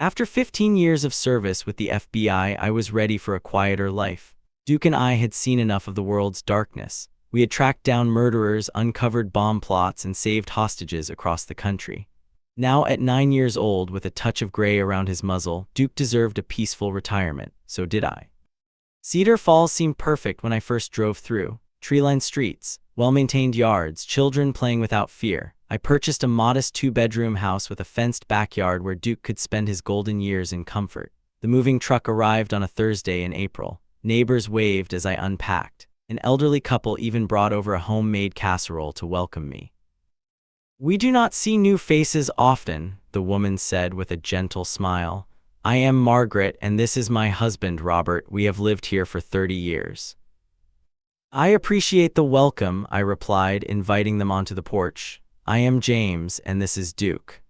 After 15 years of service with the FBI, I was ready for a quieter life. Duke and I had seen enough of the world's darkness. We had tracked down murderers, uncovered bomb plots, and saved hostages across the country. Now, at 9 years old, with a touch of gray around his muzzle, Duke deserved a peaceful retirement. So did I. Cedar Falls seemed perfect when I first drove through. Tree-lined streets, well-maintained yards, children playing without fear. I purchased a modest 2-bedroom house with a fenced backyard where Duke could spend his golden years in comfort. The moving truck arrived on a Thursday in April. Neighbors waved as I unpacked. An elderly couple even brought over a homemade casserole to welcome me. "We do not see new faces often," the woman said with a gentle smile. "I am Margaret, and this is my husband, Robert. We have lived here for 30 years. "I appreciate the welcome," I replied, inviting them onto the porch. "I am James, and this is Duke."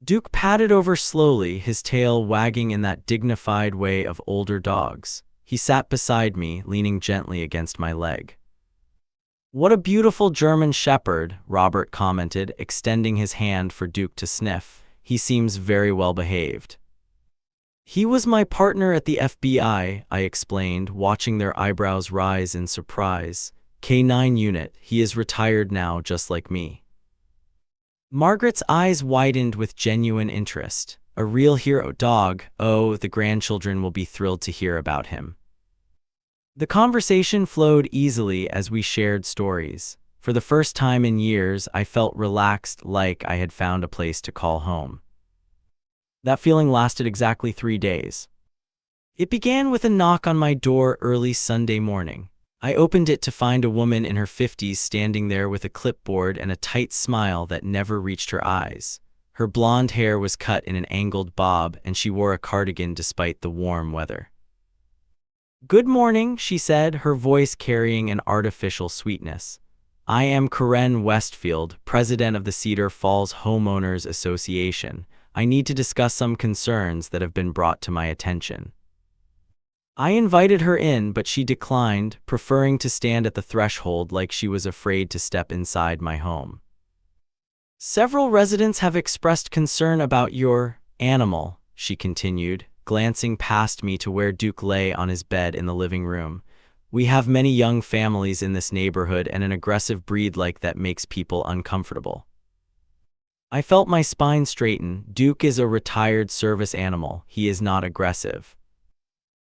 Duke padded over slowly, his tail wagging in that dignified way of older dogs. He sat beside me, leaning gently against my leg. "What a beautiful German Shepherd," Robert commented, extending his hand for Duke to sniff. "He seems very well behaved." "He was my partner at the FBI," I explained, watching their eyebrows rise in surprise. "K9 unit, he is retired now, just like me." Margaret's eyes widened with genuine interest. "A real hero dog. Oh, the grandchildren will be thrilled to hear about him." The conversation flowed easily as we shared stories. For the first time in years, I felt relaxed, like I had found a place to call home. That feeling lasted exactly 3 days. It began with a knock on my door early Sunday morning. I opened it to find a woman in her 50s standing there with a clipboard and a tight smile that never reached her eyes. Her blonde hair was cut in an angled bob, and she wore a cardigan despite the warm weather. "Good morning," she said, her voice carrying an artificial sweetness. "I am Karen Westfield, president of the Cedar Falls Homeowners Association. I need to discuss some concerns that have been brought to my attention." I invited her in, but she declined, preferring to stand at the threshold like she was afraid to step inside my home. "Several residents have expressed concern about your animal," she continued, glancing past me to where Duke lay on his bed in the living room. "We have many young families in this neighborhood, and an aggressive breed like that makes people uncomfortable." I felt my spine straighten. Duke is a retired service animal. He is not aggressive.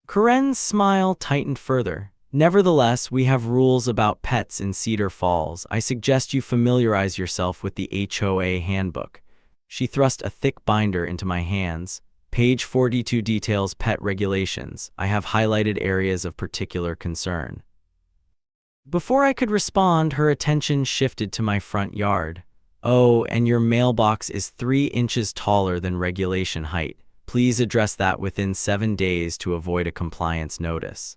Karen's smile tightened further. "Nevertheless, we have rules about pets in Cedar Falls. I suggest you familiarize yourself with the HOA handbook." She thrust a thick binder into my hands. "Page 42 details pet regulations. I have highlighted areas of particular concern." Before I could respond, her attention shifted to my front yard. "Oh, and your mailbox is 3 inches taller than regulation height. Please address that within 7 days to avoid a compliance notice."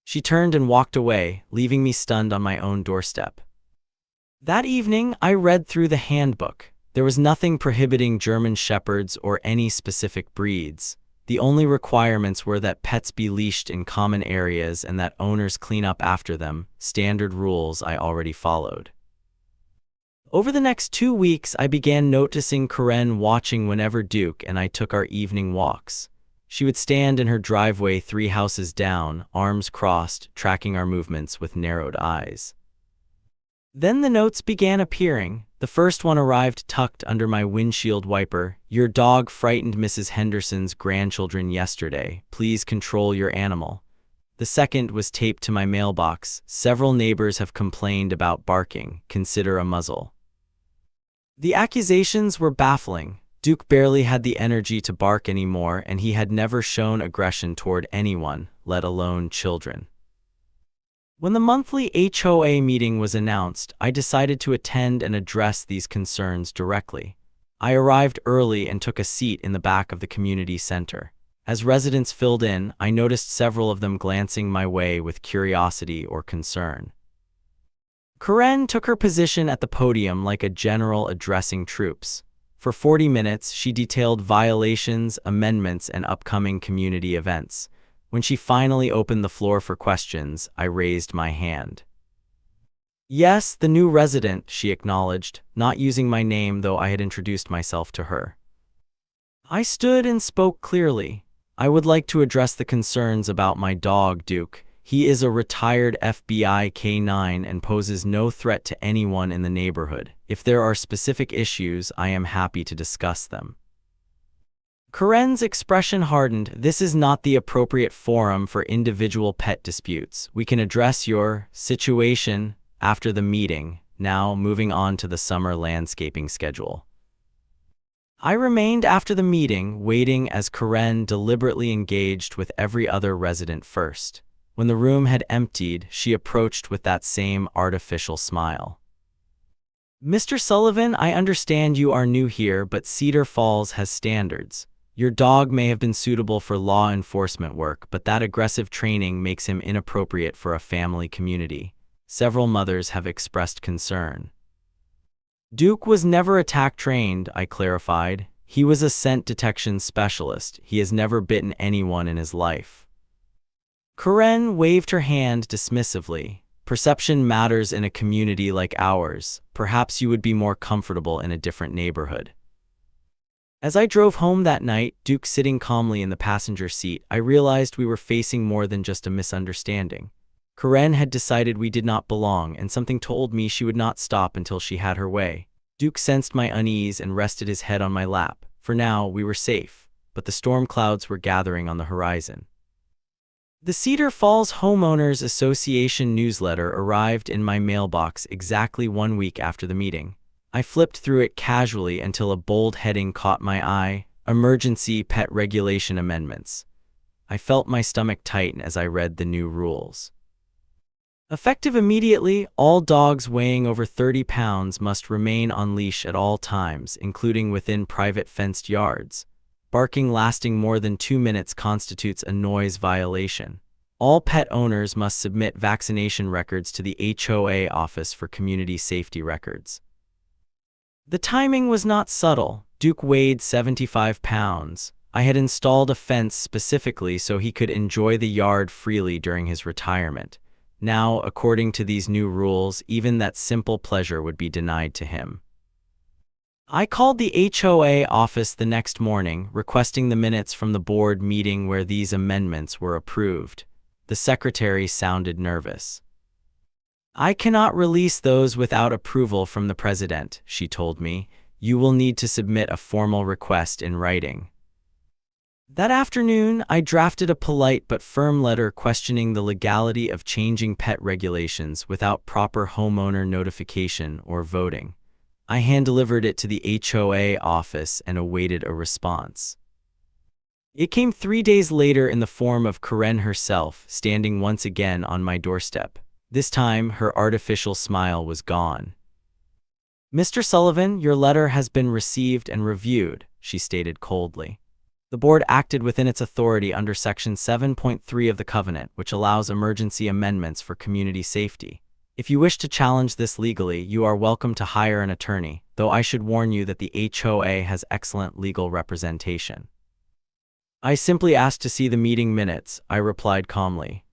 She turned and walked away, leaving me stunned on my own doorstep. That evening, I read through the handbook. There was nothing prohibiting German Shepherds or any specific breeds. The only requirements were that pets be leashed in common areas and that owners clean up after them, standard rules I already followed. Over the next 2 weeks, I began noticing Karen watching whenever Duke and I took our evening walks. She would stand in her driveway 3 houses down, arms crossed, tracking our movements with narrowed eyes. Then the notes began appearing. The first one arrived tucked under my windshield wiper. "Your dog frightened Mrs. Henderson's grandchildren yesterday. Please control your animal." The second was taped to my mailbox. "Several neighbors have complained about barking. Consider a muzzle." The accusations were baffling. Duke barely had the energy to bark anymore, and he had never shown aggression toward anyone, let alone children. When the monthly HOA meeting was announced, I decided to attend and address these concerns directly. I arrived early and took a seat in the back of the community center. As residents filled in, I noticed several of them glancing my way with curiosity or concern. Karen took her position at the podium like a general addressing troops. For 40 minutes, she detailed violations, amendments, and upcoming community events. When she finally opened the floor for questions, I raised my hand. "Yes, the new resident," she acknowledged, not using my name though I had introduced myself to her. I stood and spoke clearly. I would like to address the concerns about my dog, Duke. He is a retired FBI K9 and poses no threat to anyone in the neighborhood. If there are specific issues, I am happy to discuss them. Karen's expression hardened. This is not the appropriate forum for individual pet disputes. We can address your situation after the meeting. Now, moving on to the summer landscaping schedule. I remained after the meeting, waiting as Karen deliberately engaged with every other resident first. When the room had emptied, she approached with that same artificial smile. Mr. Sullivan, I understand you are new here, but Cedar Falls has standards. Your dog may have been suitable for law enforcement work, but that aggressive training makes him inappropriate for a family community. Several mothers have expressed concern. Duke was never attack trained, I clarified. He was a scent detection specialist. He has never bitten anyone in his life. Karen waved her hand dismissively. Perception matters in a community like ours. Perhaps you would be more comfortable in a different neighborhood. As I drove home that night, Duke sitting calmly in the passenger seat, I realized we were facing more than just a misunderstanding. Karen had decided we did not belong, and something told me she would not stop until she had her way. Duke sensed my unease and rested his head on my lap. For now, we were safe, but the storm clouds were gathering on the horizon. The Cedar Falls Homeowners Association newsletter arrived in my mailbox exactly 1 week after the meeting. I flipped through it casually until a bold heading caught my eye: Emergency Pet Regulation Amendments. I felt my stomach tighten as I read the new rules. Effective immediately, all dogs weighing over 30 pounds must remain on leash at all times, including within private fenced yards. Barking lasting more than 2 minutes constitutes a noise violation. All pet owners must submit vaccination records to the HOA Office for Community Safety Records. The timing was not subtle. Duke weighed 75 pounds. I had installed a fence specifically so he could enjoy the yard freely during his retirement. Now, according to these new rules, even that simple pleasure would be denied to him. I called the HOA office the next morning, requesting the minutes from the board meeting where these amendments were approved. The secretary sounded nervous. I cannot release those without approval from the president, she told me. You will need to submit a formal request in writing. That afternoon, I drafted a polite but firm letter questioning the legality of changing pet regulations without proper homeowner notification or voting. I hand-delivered it to the HOA office and awaited a response. It came 3 days later in the form of Karen herself, standing once again on my doorstep. This time, her artificial smile was gone. Mr. Sullivan, your letter has been received and reviewed, she stated coldly. The board acted within its authority under Section 7.3 of the Covenant, which allows emergency amendments for community safety. If you wish to challenge this legally, you are welcome to hire an attorney, though I should warn you that the HOA has excellent legal representation. I simply asked to see the meeting minutes, I replied calmly.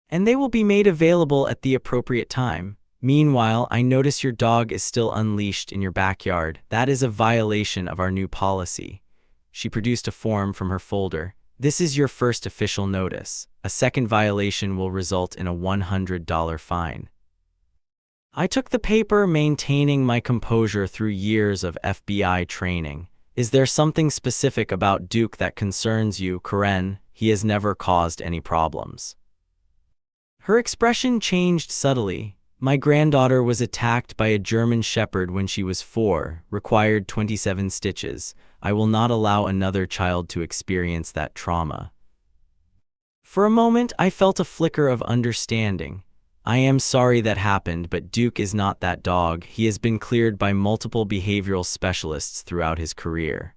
And they will be made available at the appropriate time. Meanwhile, I notice your dog is still unleashed in your backyard. That is a violation of our new policy. She produced a form from her folder. This is your first official notice. A second violation will result in a $100 fine. I took the paper, maintaining my composure through years of FBI training. Is there something specific about Duke that concerns you, Karen? He has never caused any problems. Her expression changed subtly. My granddaughter was attacked by a German Shepherd when she was 4, required 27 stitches. I will not allow another child to experience that trauma. For a moment, I felt a flicker of understanding. I am sorry that happened, but Duke is not that dog. He has been cleared by multiple behavioral specialists throughout his career.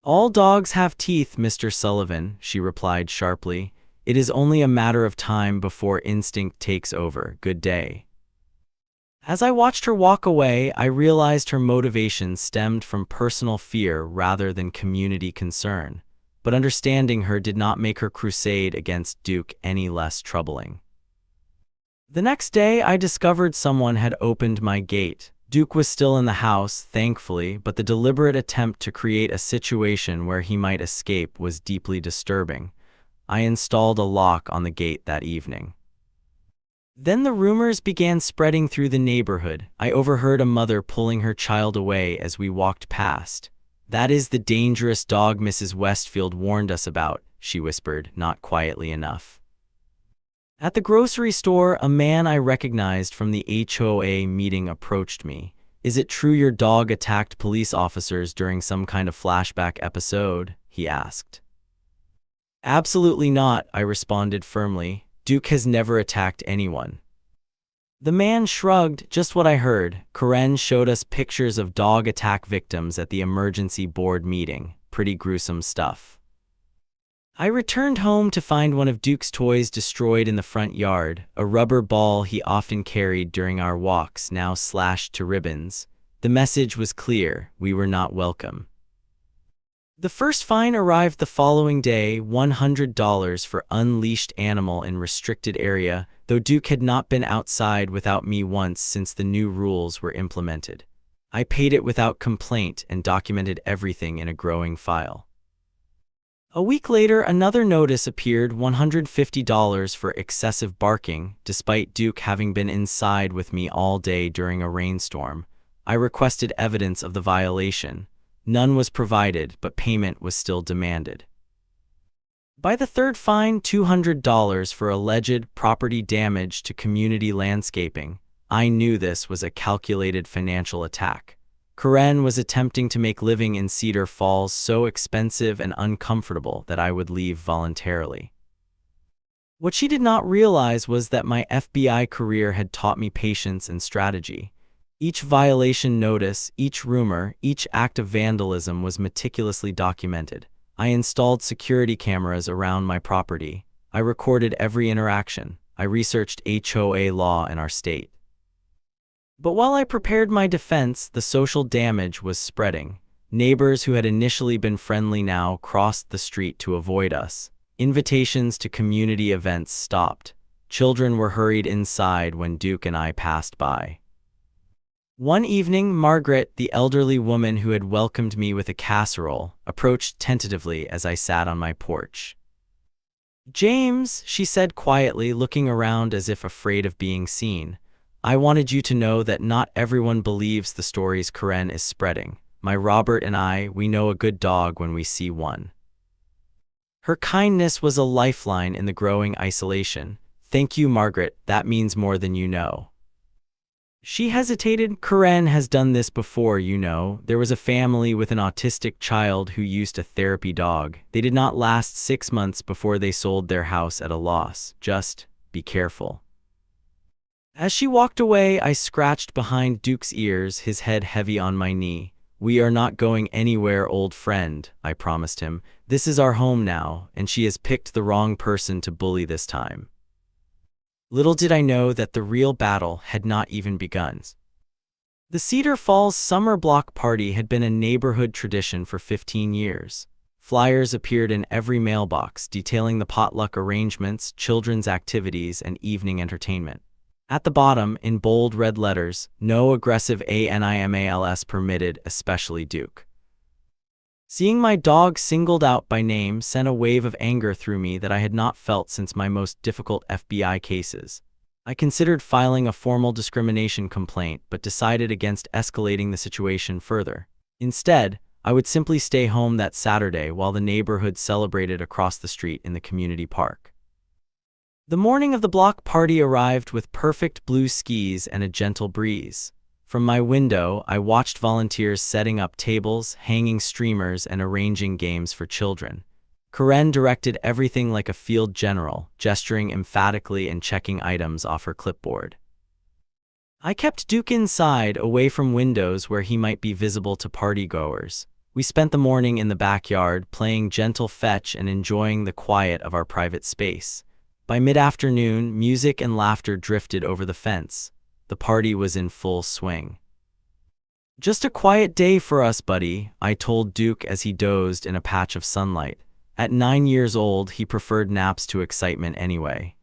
All dogs have teeth, Mr. Sullivan, she replied sharply. It is only a matter of time before instinct takes over. Good day. As I watched her walk away, I realized her motivation stemmed from personal fear rather than community concern. But understanding her did not make her crusade against Duke any less troubling. The next day, I discovered someone had opened my gate. Duke was still in the house, thankfully, but the deliberate attempt to create a situation where he might escape was deeply disturbing. I installed a lock on the gate that evening. Then the rumors began spreading through the neighborhood. I overheard a mother pulling her child away as we walked past. "That is the dangerous dog Mrs. Westfield warned us about," she whispered, not quietly enough. At the grocery store, a man I recognized from the HOA meeting approached me. "Is it true your dog attacked police officers during some kind of flashback episode?" he asked. "Absolutely not," I responded firmly. "Duke has never attacked anyone." The man shrugged. "Just what I heard. Karen showed us pictures of dog attack victims at the emergency board meeting. Pretty gruesome stuff." I returned home to find one of Duke's toys destroyed in the front yard, a rubber ball he often carried during our walks, now slashed to ribbons. The message was clear: we were not welcome. The first fine arrived the following day, $100 for unleashed animal in restricted area, though Duke had not been outside without me once since the new rules were implemented. I paid it without complaint and documented everything in a growing file. A week later, another notice appeared, $150 for excessive barking, despite Duke having been inside with me all day during a rainstorm. I requested evidence of the violation. None was provided, but payment was still demanded. By the third fine, $200 for alleged property damage to community landscaping, I knew this was a calculated financial attack. Karen was attempting to make living in Cedar Falls so expensive and uncomfortable that I would leave voluntarily. What she did not realize was that my FBI career had taught me patience and strategy. Each violation notice, each rumor, each act of vandalism was meticulously documented. I installed security cameras around my property. I recorded every interaction. I researched HOA law in our state. But while I prepared my defense, the social damage was spreading. Neighbors who had initially been friendly now crossed the street to avoid us. Invitations to community events stopped. Children were hurried inside when Duke and I passed by. One evening, Margaret, the elderly woman who had welcomed me with a casserole, approached tentatively as I sat on my porch. "James," she said quietly, looking around as if afraid of being seen, "I wanted you to know that not everyone believes the stories Karen is spreading. My Robert and I, we know a good dog when we see one." Her kindness was a lifeline in the growing isolation. "Thank you, Margaret, that means more than you know." She hesitated. "Karen has done this before, you know. There was a family with an autistic child who used a therapy dog. They did not last 6 months before they sold their house at a loss. Just be careful." As she walked away, I scratched behind Duke's ears, his head heavy on my knee. "We are not going anywhere, old friend," I promised him. "This is our home now, and she has picked the wrong person to bully this time." Little did I know that the real battle had not even begun. The Cedar Falls Summer Block Party had been a neighborhood tradition for 15 years. Flyers appeared in every mailbox detailing the potluck arrangements, children's activities, and evening entertainment. At the bottom, in bold red letters, "No aggressive animals permitted, especially Duke." Seeing my dog singled out by name sent a wave of anger through me that I had not felt since my most difficult FBI cases. I considered filing a formal discrimination complaint, but decided against escalating the situation further. Instead, I would simply stay home that Saturday while the neighborhood celebrated across the street in the community park. The morning of the block party arrived with perfect blue skies and a gentle breeze. From my window, I watched volunteers setting up tables, hanging streamers, and arranging games for children. Karen directed everything like a field general, gesturing emphatically and checking items off her clipboard. I kept Duke inside, away from windows where he might be visible to partygoers. We spent the morning in the backyard, playing gentle fetch and enjoying the quiet of our private space. By mid-afternoon, music and laughter drifted over the fence. The party was in full swing. "Just a quiet day for us, buddy," I told Duke as he dozed in a patch of sunlight. At 9 years old, he preferred naps to excitement anyway.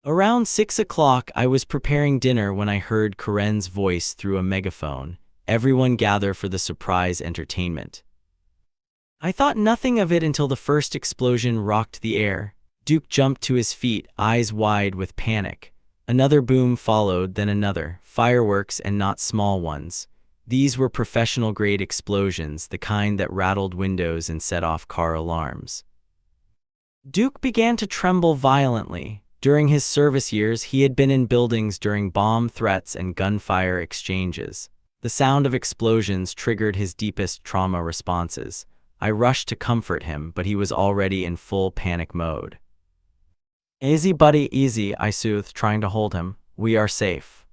Around 6 o'clock, I was preparing dinner when I heard Karen's voice through a megaphone. Everyone gather for the surprise entertainment. I thought nothing of it until the first explosion rocked the air. Duke jumped to his feet, eyes wide with panic. Another boom followed, then another, fireworks and not small ones. These were professional-grade explosions, the kind that rattled windows and set off car alarms. Duke began to tremble violently. During his service years, he had been in buildings during bomb threats and gunfire exchanges. The sound of explosions triggered his deepest trauma responses. I rushed to comfort him, but he was already in full panic mode. "Easy, buddy, easy," I soothed, trying to hold him. "We are safe."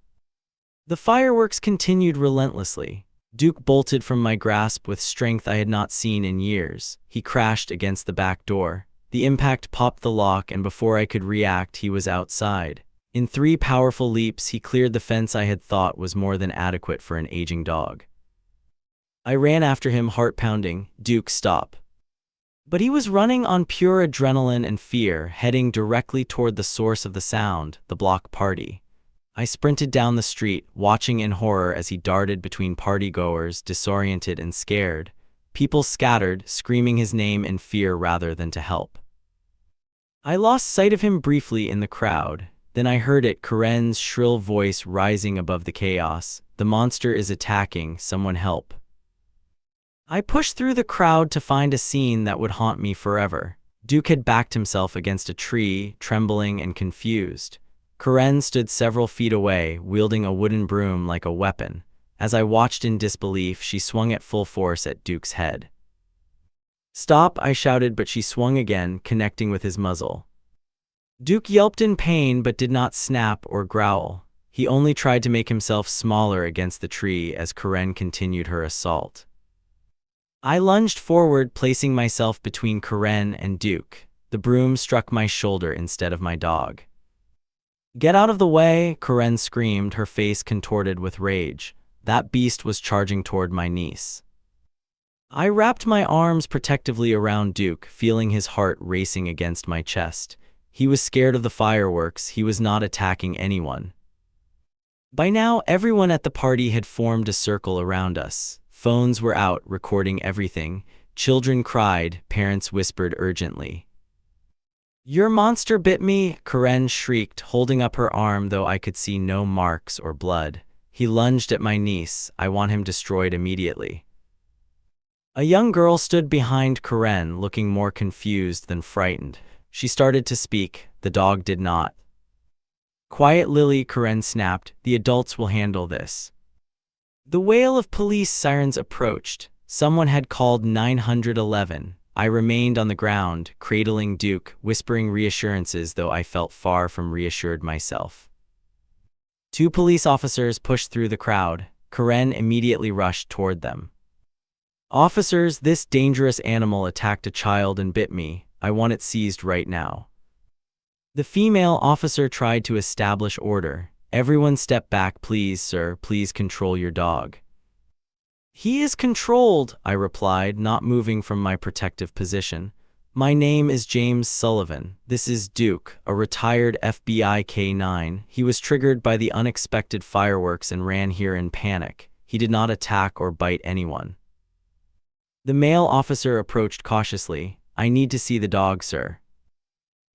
The fireworks continued relentlessly. Duke bolted from my grasp with strength I had not seen in years. He crashed against the back door. The impact popped the lock, and before I could react, he was outside. In 3 powerful leaps, he cleared the fence I had thought was more than adequate for an aging dog. I ran after him, heart pounding. "Duke, stop." But he was running on pure adrenaline and fear, heading directly toward the source of the sound, the block party. I sprinted down the street, watching in horror as he darted between partygoers, disoriented and scared. People scattered, screaming his name in fear rather than to help. I lost sight of him briefly in the crowd. Then I heard it, Karen's shrill voice rising above the chaos. "The monster is attacking, someone help." I pushed through the crowd to find a scene that would haunt me forever. Duke had backed himself against a tree, trembling and confused. Karen stood several feet away, wielding a wooden broom like a weapon. As I watched in disbelief, she swung at full force at Duke's head. "Stop," I shouted, but she swung again, connecting with his muzzle. Duke yelped in pain but did not snap or growl. He only tried to make himself smaller against the tree as Karen continued her assault. I lunged forward, placing myself between Karen and Duke. The broom struck my shoulder instead of my dog. "Get out of the way," Karen screamed, her face contorted with rage. That beast was charging toward my niece. I wrapped my arms protectively around Duke, feeling his heart racing against my chest. He was scared of the fireworks. He was not attacking anyone. By now, everyone at the party had formed a circle around us. Phones were out, recording everything. Children cried, parents whispered urgently. "Your monster bit me," Karen shrieked, holding up her arm though I could see no marks or blood. He lunged at my niece. "I want him destroyed immediately." A young girl stood behind Karen, looking more confused than frightened. She started to speak. The dog did not. "Quiet, Lily," Karen snapped. "The adults will handle this." The wail of police sirens approached. Someone had called 911. I remained on the ground, cradling Duke, whispering reassurances though I felt far from reassured myself. 2 police officers pushed through the crowd. Karen immediately rushed toward them. "Officers, this dangerous animal attacked a child and bit me. I want it seized right now." The female officer tried to establish order. "Everyone step back, please, sir. Please control your dog." "He is controlled," I replied, not moving from my protective position. "My name is James Sullivan. This is Duke, a retired FBI K9. He was triggered by the unexpected fireworks and ran here in panic. He did not attack or bite anyone." The male officer approached cautiously. "I need to see the dog, sir."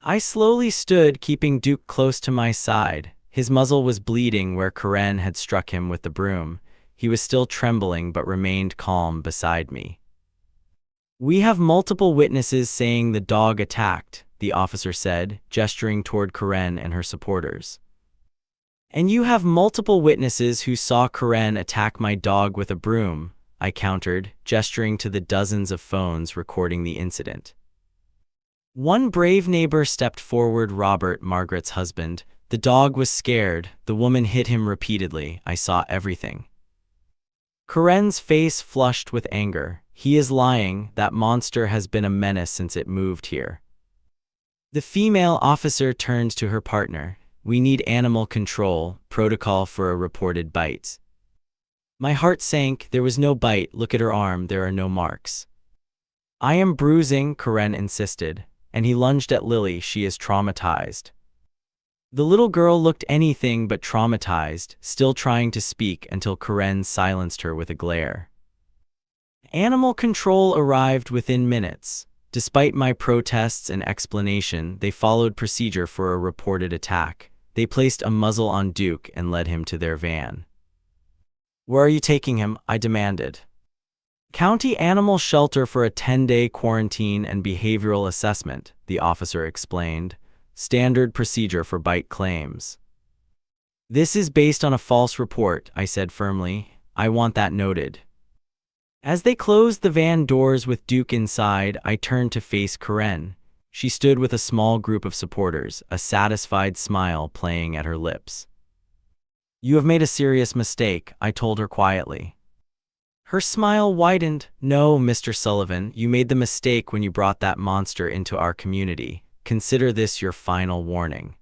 I slowly stood, keeping Duke close to my side. His muzzle was bleeding where Karen had struck him with the broom. He was still trembling but remained calm beside me. "We have multiple witnesses saying the dog attacked," the officer said, gesturing toward Karen and her supporters. "And you have multiple witnesses who saw Karen attack my dog with a broom," I countered, gesturing to the dozens of phones recording the incident. One brave neighbor stepped forward, Robert, Margaret's husband. "The dog was scared. The woman hit him repeatedly. I saw everything." Karen's face flushed with anger. "He is lying. That monster has been a menace since it moved here." The female officer turned to her partner. "We need animal control, protocol for a reported bite." My heart sank. There was no bite. "Look at her arm. There are no marks." "I am bruising," Karen insisted, and he lunged at Lily. "She is traumatized." The little girl looked anything but traumatized, still trying to speak until Karen silenced her with a glare. Animal control arrived within minutes. Despite my protests and explanation, they followed procedure for a reported attack. They placed a muzzle on Duke and led him to their van. "Where are you taking him?" I demanded. "County Animal Shelter for a 10-day quarantine and behavioral assessment," the officer explained. "Standard procedure for bite claims." "This is based on a false report," I said firmly. "I want that noted." As they closed the van doors with Duke inside, I turned to face Karen. She stood with a small group of supporters, a satisfied smile playing at her lips. "You have made a serious mistake," I told her quietly. Her smile widened. "No, Mr. Sullivan, you made the mistake when you brought that monster into our community. Consider this your final warning."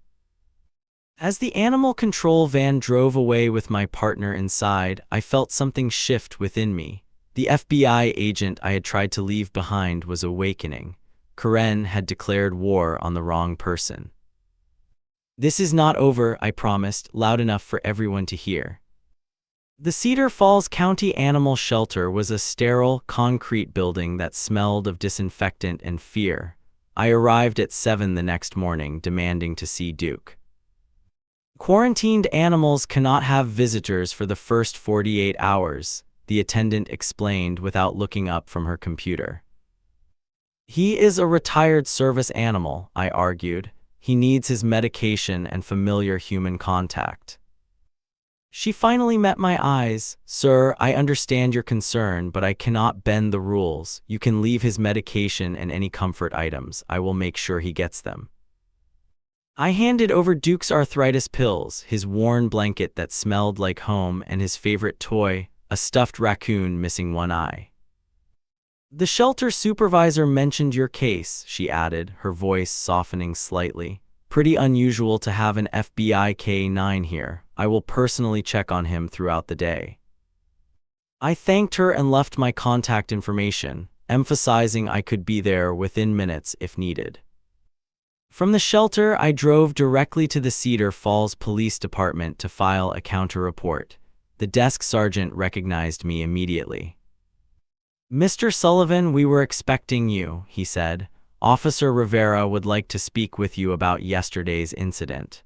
As the animal control van drove away with my partner inside, I felt something shift within me. The FBI agent I had tried to leave behind was awakening. Karen had declared war on the wrong person. "This is not over," I promised, loud enough for everyone to hear. The Cedar Falls County Animal Shelter was a sterile, concrete building that smelled of disinfectant and fear. I arrived at 7 the next morning, demanding to see Duke. "Quarantined animals cannot have visitors for the first 48 hours, the attendant explained without looking up from her computer. "He is a retired service animal," I argued. "He needs his medication and familiar human contact." She finally met my eyes. "Sir, I understand your concern, but I cannot bend the rules. You can leave his medication and any comfort items. I will make sure he gets them." I handed over Duke's arthritis pills, his worn blanket that smelled like home, and his favorite toy, a stuffed raccoon missing one eye. "The shelter supervisor mentioned your case," she added, her voice softening slightly. "Pretty unusual to have an FBI K-9 here. I will personally check on him throughout the day." I thanked her and left my contact information, emphasizing I could be there within minutes if needed. From the shelter, I drove directly to the Cedar Falls Police Department to file a counter-report. The desk sergeant recognized me immediately. "Mr. Sullivan, we were expecting you," he said. "Officer Rivera would like to speak with you about yesterday's incident."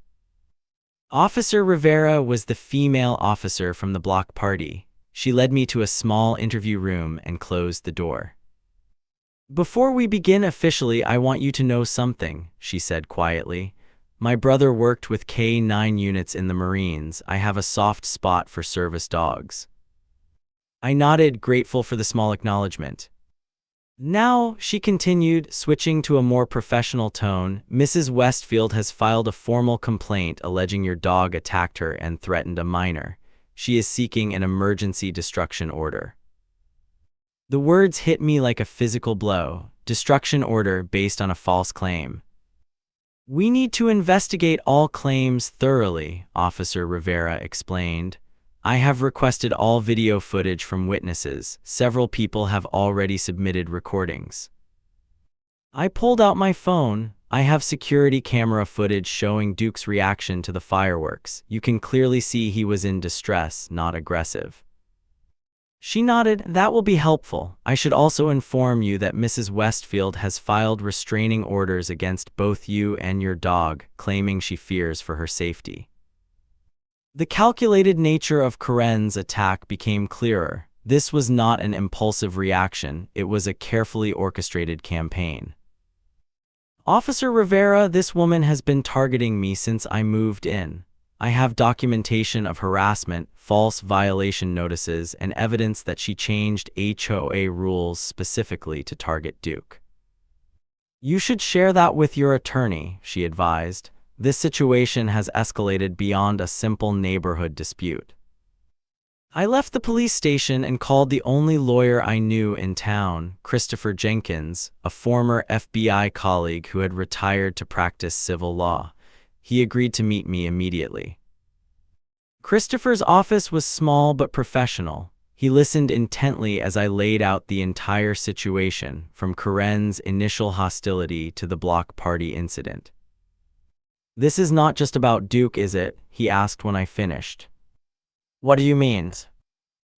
Officer Rivera was the female officer from the block party. She led me to a small interview room and closed the door. "Before we begin officially, I want you to know something," she said quietly. "My brother worked with K-9 units in the Marines. I have a soft spot for service dogs." I nodded, grateful for the small acknowledgement. "Now," she continued, switching to a more professional tone, "Mrs. Westfield has filed a formal complaint alleging your dog attacked her and threatened a minor. She is seeking an emergency destruction order." The words hit me like a physical blow. Destruction order based on a false claim. "We need to investigate all claims thoroughly," Officer Rivera explained. "I have requested all video footage from witnesses. Several people have already submitted recordings." I pulled out my phone. "I have security camera footage showing Duke's reaction to the fireworks. You can clearly see he was in distress, not aggressive." She nodded. "That will be helpful. I should also inform you that Mrs. Westfield has filed restraining orders against both you and your dog, claiming she fears for her safety." The calculated nature of Karen's attack became clearer. This was not an impulsive reaction. It was a carefully orchestrated campaign. "Officer Rivera, this woman has been targeting me since I moved in. I have documentation of harassment, false violation notices, and evidence that she changed HOA rules specifically to target Duke." "You should share that with your attorney," she advised. "This situation has escalated beyond a simple neighborhood dispute." I left the police station and called the only lawyer I knew in town, Christopher Jenkins, a former FBI colleague who had retired to practice civil law. He agreed to meet me immediately. Christopher's office was small but professional. He listened intently as I laid out the entire situation, from Karen's initial hostility to the block party incident. "This is not just about Duke, is it?" he asked when I finished. "What do you mean?"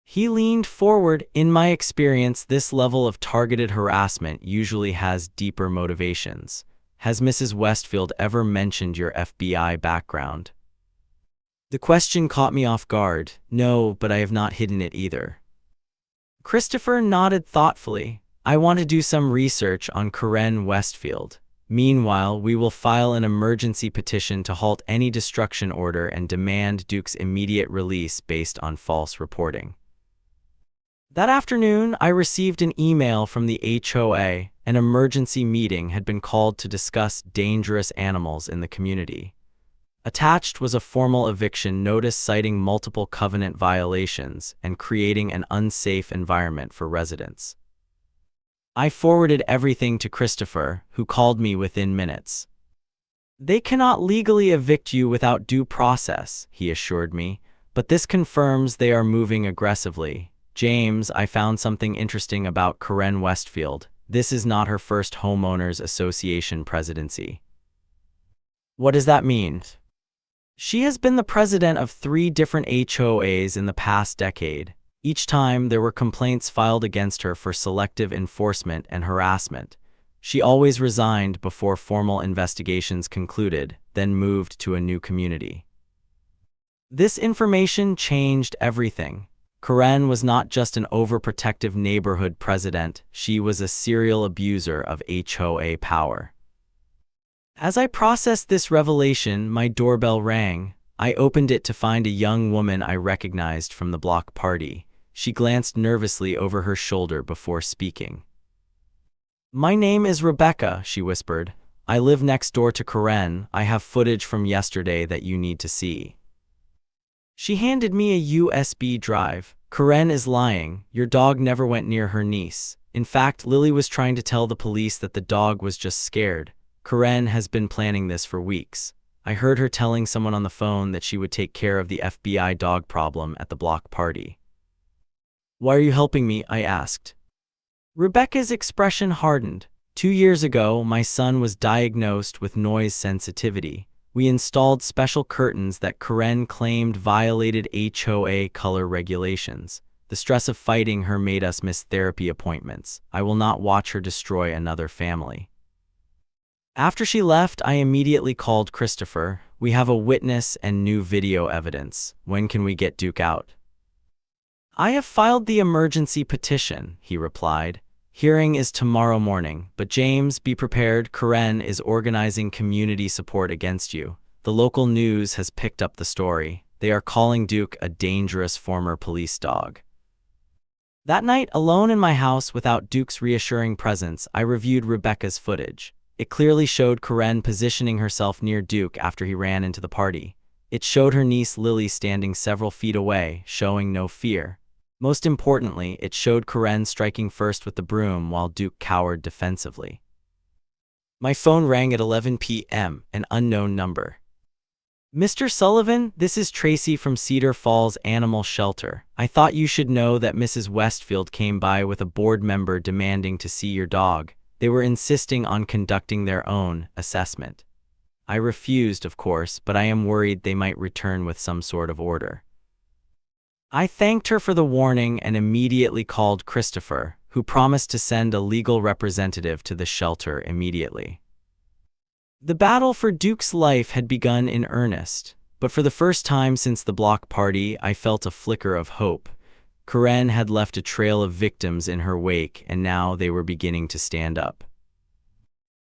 He leaned forward. "In my experience, this level of targeted harassment usually has deeper motivations. Has Mrs. Westfield ever mentioned your FBI background?" The question caught me off guard. "No, but I have not hidden it either." Christopher nodded thoughtfully. "I want to do some research on Karen Westfield. Meanwhile, we will file an emergency petition to halt any destruction order and demand Duke's immediate release based on false reporting." That afternoon, I received an email from the HOA. An emergency meeting had been called to discuss dangerous animals in the community. Attached was a formal eviction notice citing multiple covenant violations and creating an unsafe environment for residents. I forwarded everything to Christopher, who called me within minutes. "They cannot legally evict you without due process," he assured me, "but this confirms they are moving aggressively. James, I found something interesting about Karen Westfield. This is not her first homeowners association presidency." "What does that mean?" "She has been the president of 3 different HOAs in the past decade. Each time there were complaints filed against her for selective enforcement and harassment. She always resigned before formal investigations concluded, then moved to a new community." This information changed everything. Karen was not just an overprotective neighborhood president, she was a serial abuser of HOA power. As I processed this revelation, my doorbell rang. I opened it to find a young woman I recognized from the block party. She glanced nervously over her shoulder before speaking. "My name is Rebecca," she whispered. "I live next door to Karen. I have footage from yesterday that you need to see." She handed me a USB drive. "Karen is lying. Your dog never went near her niece. In fact, Lily was trying to tell the police that the dog was just scared. Karen has been planning this for weeks. I heard her telling someone on the phone that she would take care of the FBI dog problem at the block party." "Why are you helping me?" I asked. Rebecca's expression hardened. 2 years ago, my son was diagnosed with noise sensitivity. We installed special curtains that Karen claimed violated HOA color regulations. The stress of fighting her made us miss therapy appointments. I will not watch her destroy another family. After she left, I immediately called Christopher. "We have a witness and new video evidence. When can we get Duke out?" "I have filed the emergency petition," he replied. "Hearing is tomorrow morning, but James, be prepared. Karen is organizing community support against you. The local news has picked up the story. They are calling Duke a dangerous former police dog." That night, alone in my house without Duke's reassuring presence, I reviewed Rebecca's footage. It clearly showed Karen positioning herself near Duke after he ran into the party. It showed her niece Lily standing several feet away, showing no fear. Most importantly, it showed Karen striking first with the broom while Duke cowered defensively. My phone rang at 11 p.m., an unknown number. "Mr. Sullivan, this is Tracy from Cedar Falls Animal Shelter. I thought you should know that Mrs. Westfield came by with a board member demanding to see your dog. They were insisting on conducting their own assessment. I refused, of course, but I am worried they might return with some sort of order." I thanked her for the warning and immediately called Christopher, who promised to send a legal representative to the shelter immediately. The battle for Duke's life had begun in earnest, but for the first time since the block party, I felt a flicker of hope. Karen had left a trail of victims in her wake, and now they were beginning to stand up.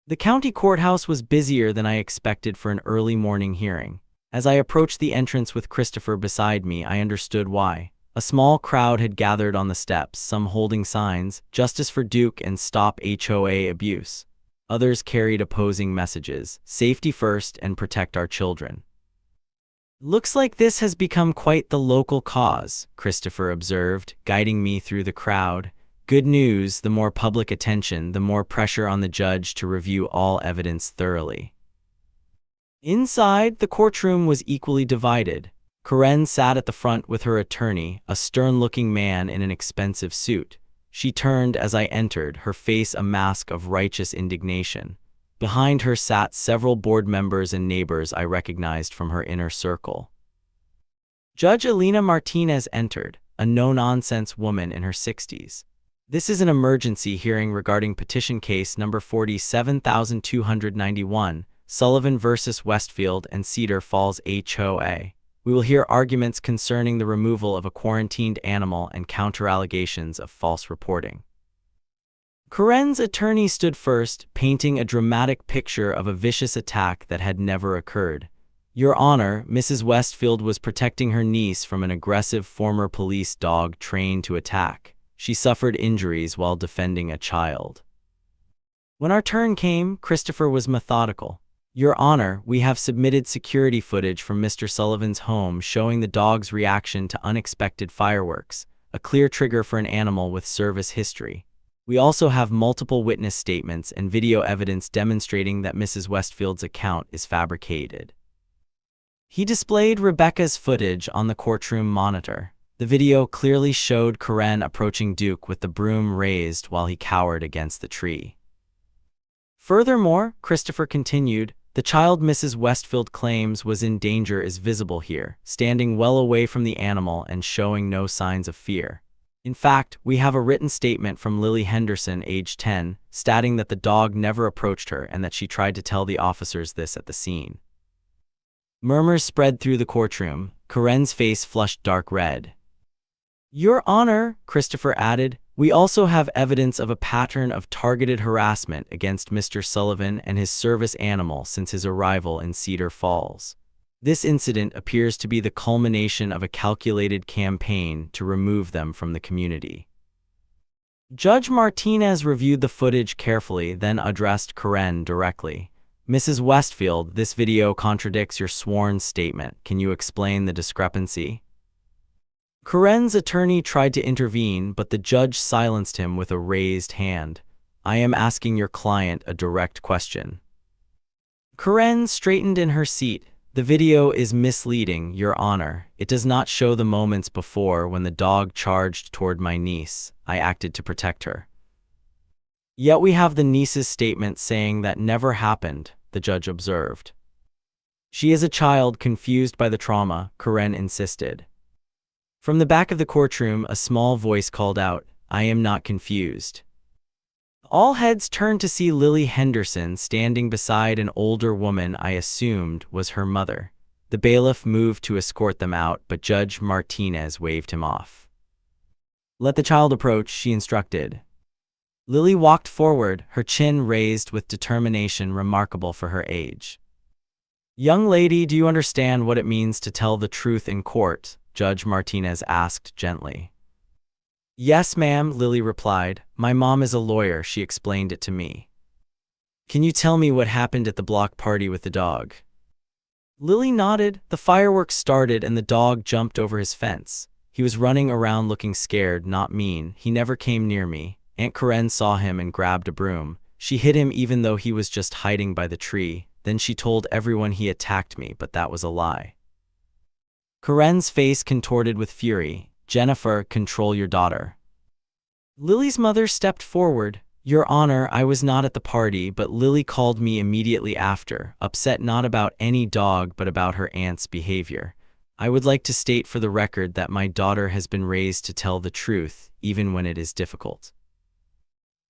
The county courthouse was busier than I expected for an early morning hearing. As I approached the entrance with Christopher beside me, I understood why. A small crowd had gathered on the steps, some holding signs, "Justice for Duke" and "Stop HOA Abuse." Others carried opposing messages, "Safety first" and "Protect our children." "Looks like this has become quite the local cause," Christopher observed, guiding me through the crowd. "Good news, the more public attention, the more pressure on the judge to review all evidence thoroughly." Inside, the courtroom was equally divided. Karen sat at the front with her attorney, a stern-looking man in an expensive suit. She turned as I entered, her face a mask of righteous indignation. Behind her sat several board members and neighbors I recognized from her inner circle. Judge Elena Martinez entered, a no-nonsense woman in her 60s. This is an emergency hearing regarding petition case number 47291, Sullivan versus Westfield and Cedar Falls HOA. We will hear arguments concerning the removal of a quarantined animal and counter-allegations of false reporting. Karen's attorney stood first, painting a dramatic picture of a vicious attack that had never occurred. Your Honor, Mrs. Westfield was protecting her niece from an aggressive former police dog trained to attack. She suffered injuries while defending a child. When our turn came, Christopher was methodical. Your Honor, we have submitted security footage from Mr. Sullivan's home showing the dog's reaction to unexpected fireworks, a clear trigger for an animal with service history. We also have multiple witness statements and video evidence demonstrating that Mrs. Westfield's account is fabricated. He displayed Rebecca's footage on the courtroom monitor. The video clearly showed Karen approaching Duke with the broom raised while he cowered against the tree. Furthermore, Christopher continued, the child Mrs. Westfield claims was in danger is visible here, standing well away from the animal and showing no signs of fear. In fact, we have a written statement from Lily Henderson, age 10, stating that the dog never approached her and that she tried to tell the officers this at the scene. Murmurs spread through the courtroom. Karen's face flushed dark red. Your Honor, Christopher added, we also have evidence of a pattern of targeted harassment against Mr. Sullivan and his service animal since his arrival in Cedar Falls. This incident appears to be the culmination of a calculated campaign to remove them from the community. Judge Martinez reviewed the footage carefully, then addressed Karen directly. Mrs. Westfield, this video contradicts your sworn statement. Can you explain the discrepancy? Karen's attorney tried to intervene, but the judge silenced him with a raised hand. I am asking your client a direct question. Karen straightened in her seat. The video is misleading, Your Honor. It does not show the moments before when the dog charged toward my niece. I acted to protect her. Yet we have the niece's statement saying that never happened, the judge observed. She is a child confused by the trauma, Karen insisted. From the back of the courtroom, a small voice called out, I am not confused. All heads turned to see Lily Henderson standing beside an older woman I assumed was her mother. The bailiff moved to escort them out, but Judge Martinez waved him off. Let the child approach, she instructed. Lily walked forward, her chin raised with determination remarkable for her age. Young lady, do you understand what it means to tell the truth in court? Judge Martinez asked gently. Yes, ma'am, Lily replied. My mom is a lawyer, she explained it to me. Can you tell me what happened at the block party with the dog? Lily nodded. The fireworks started and the dog jumped over his fence. He was running around looking scared, not mean. He never came near me. Aunt Karen saw him and grabbed a broom. She hit him even though he was just hiding by the tree. Then she told everyone he attacked me, but that was a lie. Karen's face contorted with fury. Jennifer, control your daughter. Lily's mother stepped forward. Your Honor, I was not at the party, but Lily called me immediately after, upset not about any dog but about her aunt's behavior. I would like to state for the record that my daughter has been raised to tell the truth, even when it is difficult.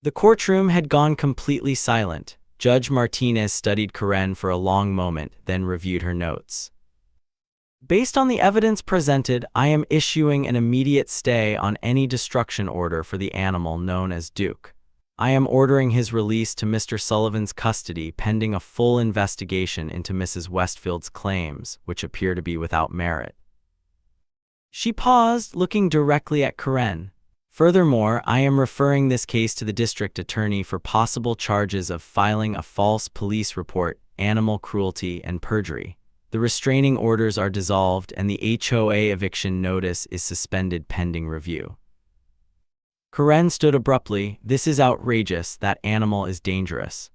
The courtroom had gone completely silent. Judge Martinez studied Karen for a long moment, then reviewed her notes. Based on the evidence presented, I am issuing an immediate stay on any destruction order for the animal known as Duke. I am ordering his release to Mr. Sullivan's custody pending a full investigation into Mrs. Westfield's claims, which appear to be without merit. She paused, looking directly at Karen. Furthermore, I am referring this case to the district attorney for possible charges of filing a false police report, animal cruelty, and perjury. The restraining orders are dissolved and the HOA eviction notice is suspended pending review. Karen stood abruptly. This is outrageous. That animal is dangerous.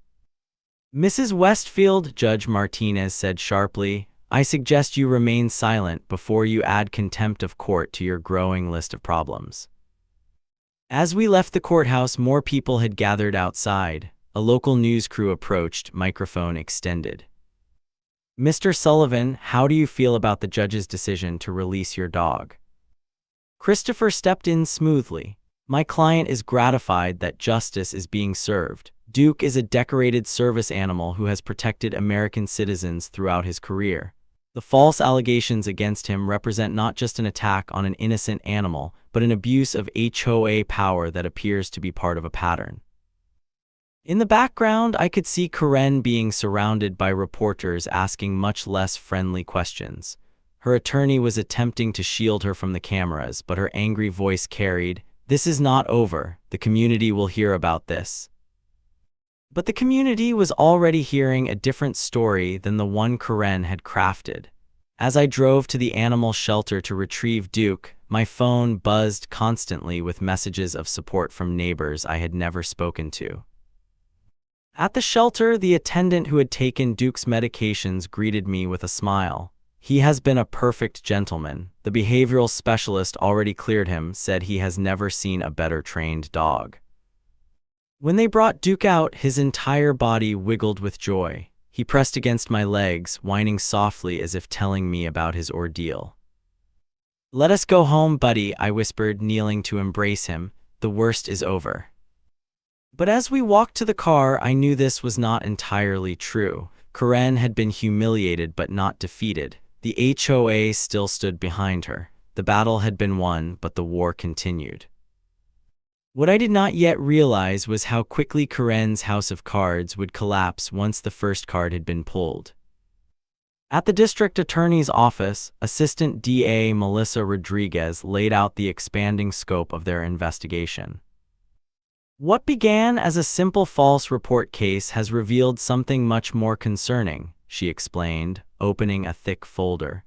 Mrs. Westfield, Judge Martinez said sharply, I suggest you remain silent before you add contempt of court to your growing list of problems. As we left the courthouse, more people had gathered outside. A local news crew approached, microphone extended. "Mr. Sullivan, how do you feel about the judge's decision to release your dog?" Christopher stepped in smoothly. "My client is gratified that justice is being served. Duke is a decorated service animal who has protected American citizens throughout his career. The false allegations against him represent not just an attack on an innocent animal, but an abuse of HOA power that appears to be part of a pattern." In the background, I could see Karen being surrounded by reporters asking much less friendly questions. Her attorney was attempting to shield her from the cameras, but her angry voice carried, "This is not over. The community will hear about this." But the community was already hearing a different story than the one Karen had crafted. As I drove to the animal shelter to retrieve Duke, my phone buzzed constantly with messages of support from neighbors I had never spoken to. At the shelter, the attendant who had taken Duke's medications greeted me with a smile. "He has been a perfect gentleman. The behavioral specialist already cleared him, said he has never seen a better trained dog." When they brought Duke out, his entire body wiggled with joy. He pressed against my legs, whining softly as if telling me about his ordeal. "Let us go home, buddy," I whispered, kneeling to embrace him. "The worst is over." But as we walked to the car, I knew this was not entirely true. Karen had been humiliated but not defeated. The HOA still stood behind her. The battle had been won, but the war continued. What I did not yet realize was how quickly Karen's house of cards would collapse once the first card had been pulled. At the district attorney's office, Assistant DA Melissa Rodriguez laid out the expanding scope of their investigation. "What began as a simple false report case has revealed something much more concerning," she explained, opening a thick folder.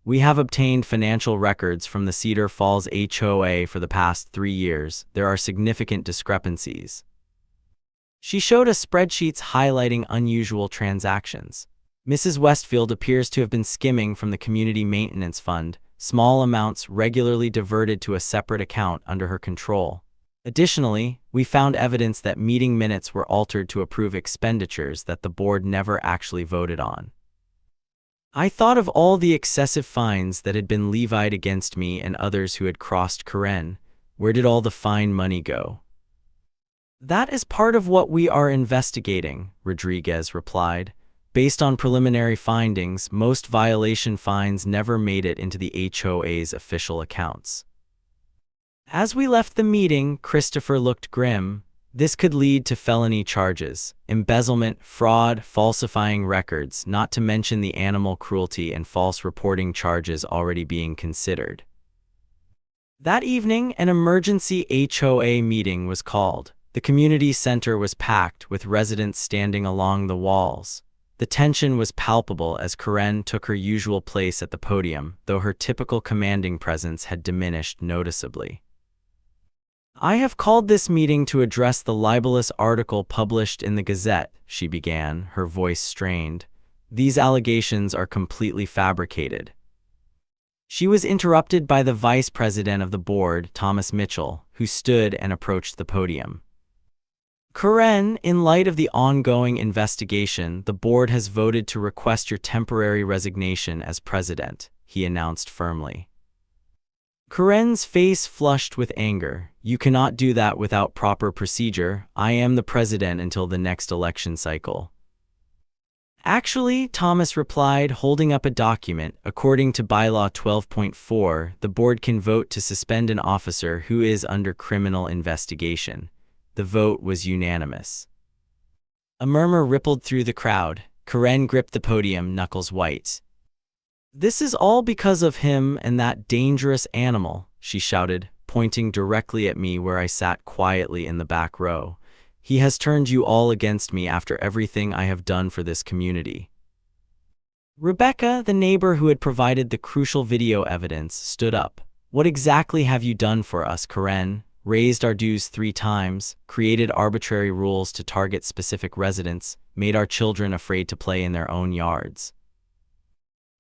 "We have obtained financial records from the Cedar Falls HOA for the past 3 years. There are significant discrepancies." She showed us spreadsheets highlighting unusual transactions. Mrs. Westfield appears to have been skimming from the Community Maintenance Fund, small amounts regularly diverted to a separate account under her control. Additionally, we found evidence that meeting minutes were altered to approve expenditures that the board never actually voted on. I thought of all the excessive fines that had been levied against me and others who had crossed Karen. Where did all the fine money go? "That is part of what we are investigating," Rodriguez replied. "Based on preliminary findings, most violation fines never made it into the HOA's official accounts." As we left the meeting, Christopher looked grim. "This could lead to felony charges, embezzlement, fraud, falsifying records, not to mention the animal cruelty and false reporting charges already being considered." That evening, an emergency HOA meeting was called. The community center was packed, with residents standing along the walls. The tension was palpable as Karen took her usual place at the podium, though her typical commanding presence had diminished noticeably. "I have called this meeting to address the libelous article published in the Gazette," she began, her voice strained. "These allegations are completely fabricated." She was interrupted by the vice president of the board, Thomas Mitchell, who stood and approached the podium. "Karen, in light of the ongoing investigation, the board has voted to request your temporary resignation as president," he announced firmly. Karen's face flushed with anger. "You cannot do that without proper procedure. I am the president until the next election cycle." "Actually," Thomas replied, holding up a document, "according to Bylaw 12.4, the board can vote to suspend an officer who is under criminal investigation." The vote was unanimous. A murmur rippled through the crowd. Karen gripped the podium, knuckles white. "This is all because of him and that dangerous animal," she shouted, pointing directly at me where I sat quietly in the back row. "He has turned you all against me after everything I have done for this community." Rebecca, the neighbor who had provided the crucial video evidence, stood up. "What exactly have you done for us, Karen? Raised our dues 3 times, created arbitrary rules to target specific residents, made our children afraid to play in their own yards."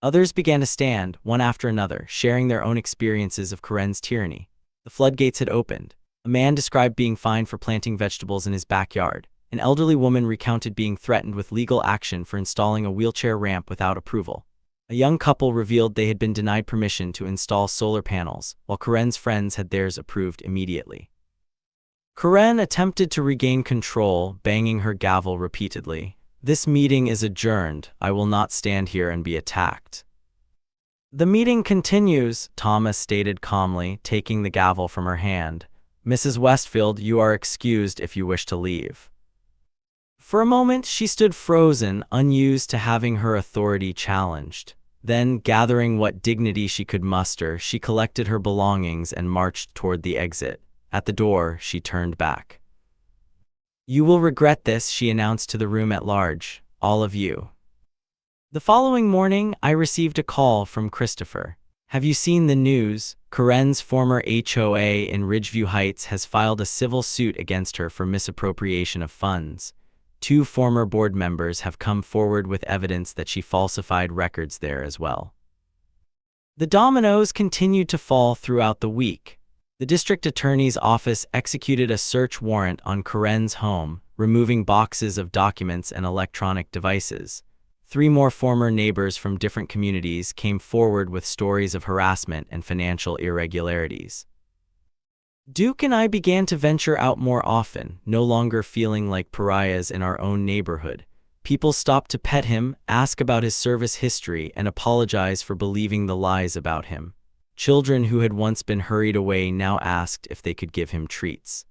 Others began to stand, one after another, sharing their own experiences of Karen's tyranny. The floodgates had opened. A man described being fined for planting vegetables in his backyard. An elderly woman recounted being threatened with legal action for installing a wheelchair ramp without approval. A young couple revealed they had been denied permission to install solar panels, while Karen's friends had theirs approved immediately. Karen attempted to regain control, banging her gavel repeatedly. "This meeting is adjourned. I will not stand here and be attacked." "The meeting continues," Thomas stated calmly, taking the gavel from her hand. "Mrs. Westfield, you are excused if you wish to leave." For a moment, she stood frozen, unused to having her authority challenged. Then, gathering what dignity she could muster, she collected her belongings and marched toward the exit. At the door, she turned back. "You will regret this," she announced to the room at large. "All of you." The following morning, I received a call from Christopher. "Have you seen the news? Karen's former HOA in Ridgeview Heights has filed a civil suit against her for misappropriation of funds. 2 former board members have come forward with evidence that she falsified records there as well." The dominoes continued to fall throughout the week. The district attorney's office executed a search warrant on Karen's home, removing boxes of documents and electronic devices. 3 more former neighbors from different communities came forward with stories of harassment and financial irregularities. Duke and I began to venture out more often, no longer feeling like pariahs in our own neighborhood. People stopped to pet him, ask about his service history, and apologize for believing the lies about him. Children who had once been hurried away now asked if they could give him treats.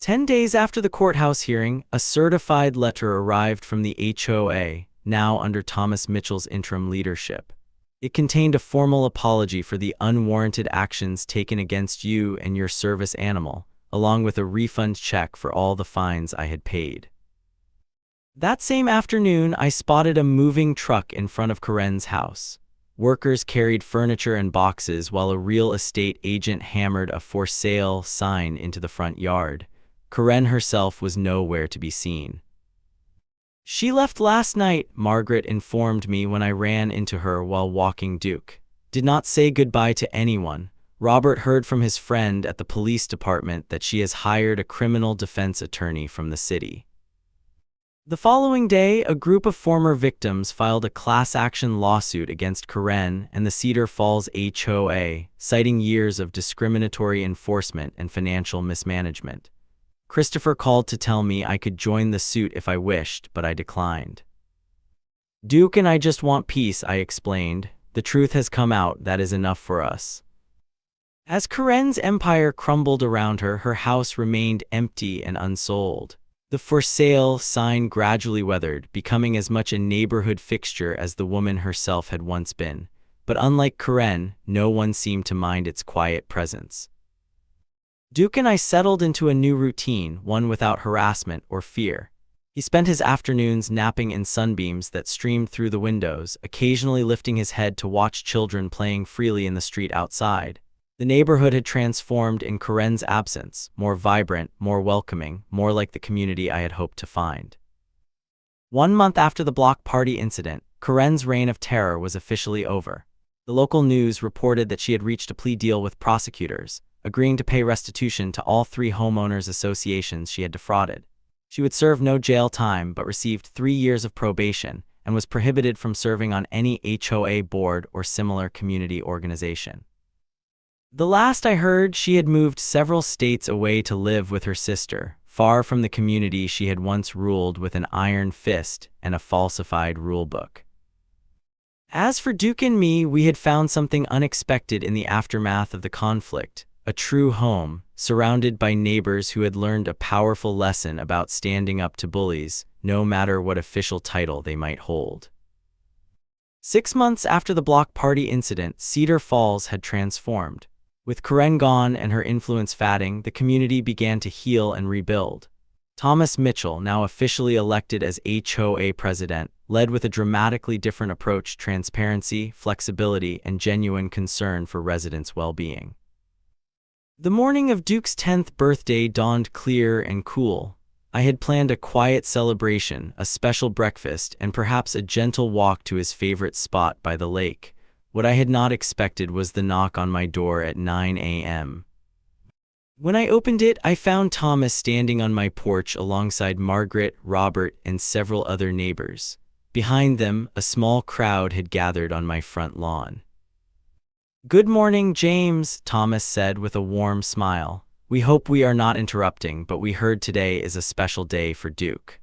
10 days after the courthouse hearing, a certified letter arrived from the HOA, now under Thomas Mitchell's interim leadership. It contained a formal apology for the unwarranted actions taken against you and your service animal, along with a refund check for all the fines I had paid. That same afternoon, I spotted a moving truck in front of Karen's house. Workers carried furniture and boxes while a real estate agent hammered a "for sale" sign into the front yard. Karen herself was nowhere to be seen. "She left last night," Margaret informed me when I ran into her while walking Duke. "Did not say goodbye to anyone." Robert heard from his friend at the police department that she has hired a criminal defense attorney from the city. The following day, a group of former victims filed a class-action lawsuit against Karen and the Cedar Falls HOA, citing years of discriminatory enforcement and financial mismanagement. Christopher called to tell me I could join the suit if I wished, but I declined. "Duke and I just want peace," I explained. "The truth has come out, that is enough for us." As Karen's empire crumbled around her, her house remained empty and unsold. The "for sale" sign gradually weathered, becoming as much a neighborhood fixture as the woman herself had once been. But unlike Karen, no one seemed to mind its quiet presence. Duke and I settled into a new routine, one without harassment or fear. He spent his afternoons napping in sunbeams that streamed through the windows, occasionally lifting his head to watch children playing freely in the street outside. The neighborhood had transformed in Karen's absence, more vibrant, more welcoming, more like the community I had hoped to find. 1 month after the block party incident, Karen's reign of terror was officially over. The local news reported that she had reached a plea deal with prosecutors, agreeing to pay restitution to all 3 homeowners associations she had defrauded. She would serve no jail time but received 3 years of probation and was prohibited from serving on any HOA board or similar community organization. The last I heard, she had moved several states away to live with her sister, far from the community she had once ruled with an iron fist and a falsified rulebook. As for Duke and me, we had found something unexpected in the aftermath of the conflict. A true home, surrounded by neighbors who had learned a powerful lesson about standing up to bullies, no matter what official title they might hold. 6 months after the block party incident, Cedar Falls had transformed. With Karen gone and her influence fading, the community began to heal and rebuild. Thomas Mitchell, now officially elected as HOA president, led with a dramatically different approach: transparency, flexibility, and genuine concern for residents' well-being. The morning of Duke's 10th birthday dawned clear and cool. I had planned a quiet celebration, a special breakfast, and perhaps a gentle walk to his favorite spot by the lake. What I had not expected was the knock on my door at 9 a.m. When I opened it, I found Thomas standing on my porch alongside Margaret, Robert, and several other neighbors. Behind them, a small crowd had gathered on my front lawn. "Good morning, James," Thomas said with a warm smile. "We hope we are not interrupting, but we heard today is a special day for Duke."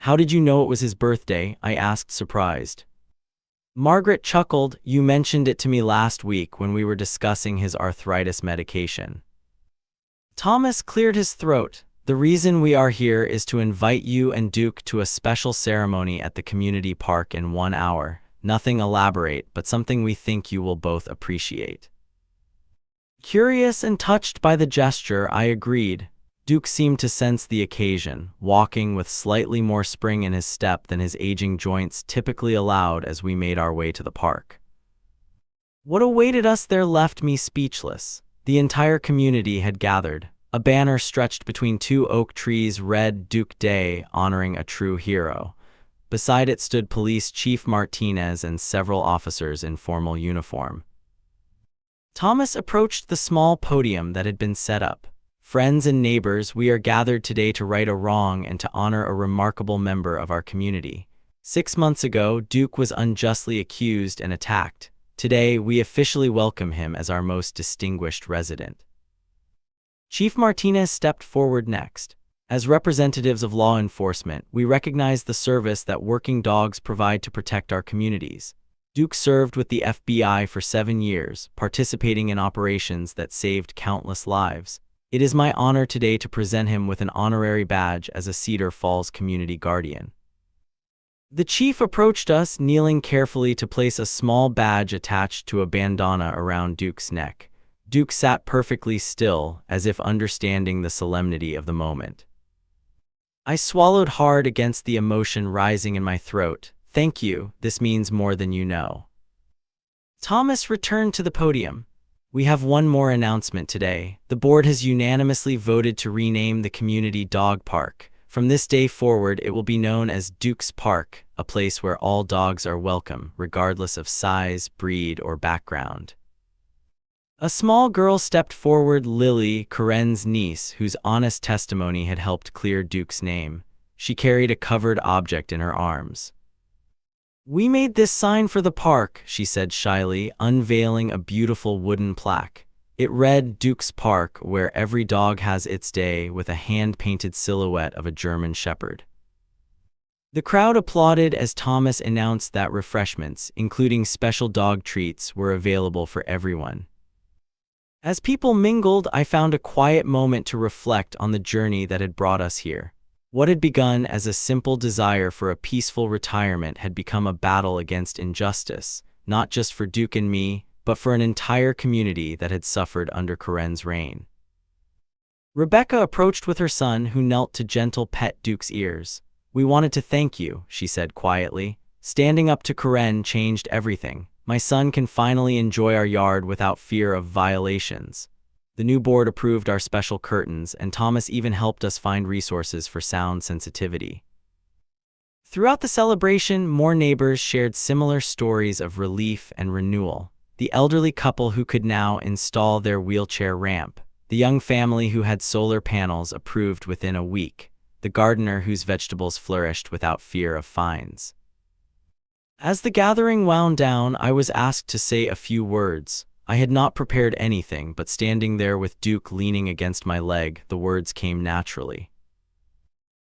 "How did you know it was his birthday?" I asked, surprised. Margaret chuckled. "You mentioned it to me last week when we were discussing his arthritis medication." Thomas cleared his throat. "The reason we are here is to invite you and Duke to a special ceremony at the community park in 1 hour. Nothing elaborate, but something we think you will both appreciate." Curious and touched by the gesture, I agreed. Duke seemed to sense the occasion, walking with slightly more spring in his step than his aging joints typically allowed as we made our way to the park. What awaited us there left me speechless. The entire community had gathered. A banner stretched between 2 oak trees read "Duke Day, honoring a true hero." Beside it stood Police Chief Martinez and several officers in formal uniform. Thomas approached the small podium that had been set up. "Friends and neighbors, we are gathered today to right a wrong and to honor a remarkable member of our community. 6 months ago, Duke was unjustly accused and attacked. Today, we officially welcome him as our most distinguished resident." Chief Martinez stepped forward next. "As representatives of law enforcement, we recognize the service that working dogs provide to protect our communities. Duke served with the FBI for 7 years, participating in operations that saved countless lives. It is my honor today to present him with an honorary badge as a Cedar Falls community guardian." The chief approached us, kneeling carefully to place a small badge attached to a bandana around Duke's neck. Duke sat perfectly still, as if understanding the solemnity of the moment. I swallowed hard against the emotion rising in my throat. "Thank you, this means more than you know." Thomas returned to the podium. "We have one more announcement today. The board has unanimously voted to rename the community dog park. From this day forward, it will be known as Duke's Park, a place where all dogs are welcome, regardless of size, breed, or background." A small girl stepped forward, Lily, Karen's niece, whose honest testimony had helped clear Duke's name. She carried a covered object in her arms. "We made this sign for the park," she said shyly, unveiling a beautiful wooden plaque. It read "Duke's Park, where every dog has its day," with a hand-painted silhouette of a German Shepherd. The crowd applauded as Thomas announced that refreshments, including special dog treats, were available for everyone. As people mingled, I found a quiet moment to reflect on the journey that had brought us here. What had begun as a simple desire for a peaceful retirement had become a battle against injustice, not just for Duke and me, but for an entire community that had suffered under Karen's reign. Rebecca approached with her son, who knelt to gentle pet Duke's ears. "We wanted to thank you," she said quietly. "Standing up to Karen changed everything. My son can finally enjoy our yard without fear of violations." The new board approved our special curtains, and Thomas even helped us find resources for sound sensitivity. Throughout the celebration, more neighbors shared similar stories of relief and renewal. The elderly couple who could now install their wheelchair ramp, the young family who had solar panels approved within a week, the gardener whose vegetables flourished without fear of fines. As the gathering wound down, I was asked to say a few words. I had not prepared anything, but standing there with Duke leaning against my leg, the words came naturally.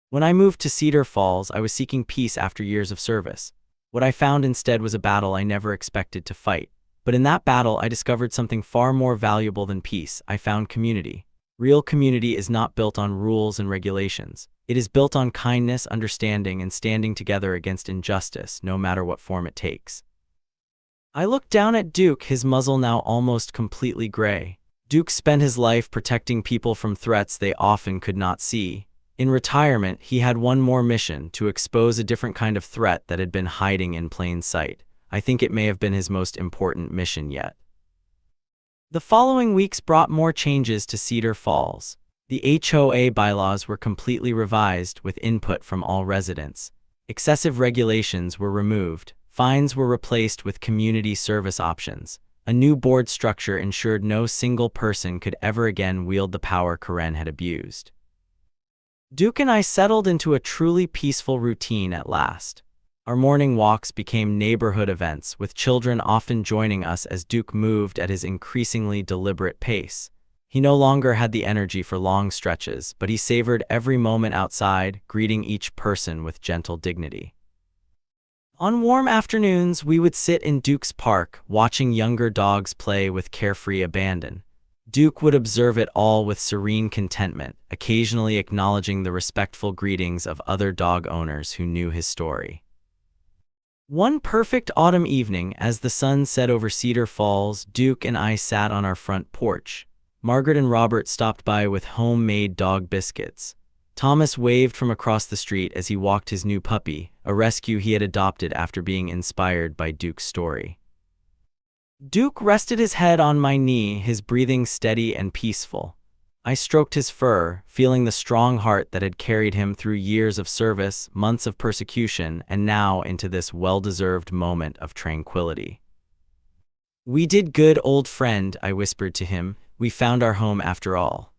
When I moved to Cedar Falls, I was seeking peace after years of service. What I found instead was a battle I never expected to fight. But in that battle, I discovered something far more valuable than peace. I found community. Real community is not built on rules and regulations. It is built on kindness, understanding, and standing together against injustice, no matter what form it takes. I looked down at Duke, his muzzle now almost completely gray. Duke spent his life protecting people from threats they often could not see. In retirement, he had one more mission: to expose a different kind of threat that had been hiding in plain sight. I think it may have been his most important mission yet. The following weeks brought more changes to Cedar Falls. The HOA bylaws were completely revised with input from all residents. Excessive regulations were removed. Fines were replaced with community service options. A new board structure ensured no single person could ever again wield the power Karen had abused. Duke and I settled into a truly peaceful routine at last. Our morning walks became neighborhood events, with children often joining us as Duke moved at his increasingly deliberate pace. He no longer had the energy for long stretches, but he savored every moment outside, greeting each person with gentle dignity. On warm afternoons, we would sit in Duke's park, watching younger dogs play with carefree abandon. Duke would observe it all with serene contentment, occasionally acknowledging the respectful greetings of other dog owners who knew his story. One perfect autumn evening, as the sun set over Cedar Falls, Duke and I sat on our front porch. Margaret and Robert stopped by with homemade dog biscuits. Thomas waved from across the street as he walked his new puppy, a rescue he had adopted after being inspired by Duke's story. Duke rested his head on my knee, his breathing steady and peaceful. I stroked his fur, feeling the strong heart that had carried him through years of service, months of persecution, and now into this well-deserved moment of tranquility. "We did good, old friend," I whispered to him. "We found our home after all."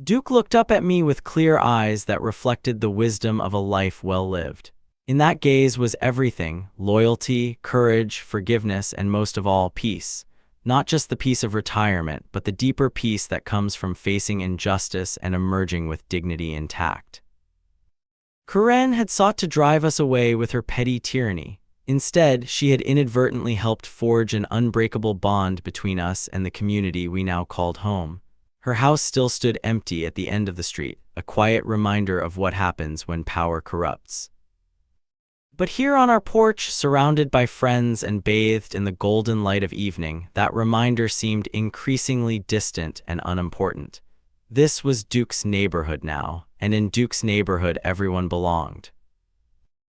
Duke looked up at me with clear eyes that reflected the wisdom of a life well lived. In that gaze was everything: loyalty, courage, forgiveness, and most of all, peace. Not just the peace of retirement, but the deeper peace that comes from facing injustice and emerging with dignity intact. Karen had sought to drive us away with her petty tyranny. Instead, she had inadvertently helped forge an unbreakable bond between us and the community we now called home. Her house still stood empty at the end of the street, a quiet reminder of what happens when power corrupts. But here on our porch, surrounded by friends and bathed in the golden light of evening, that reminder seemed increasingly distant and unimportant. This was Duke's neighborhood now, and in Duke's neighborhood everyone belonged.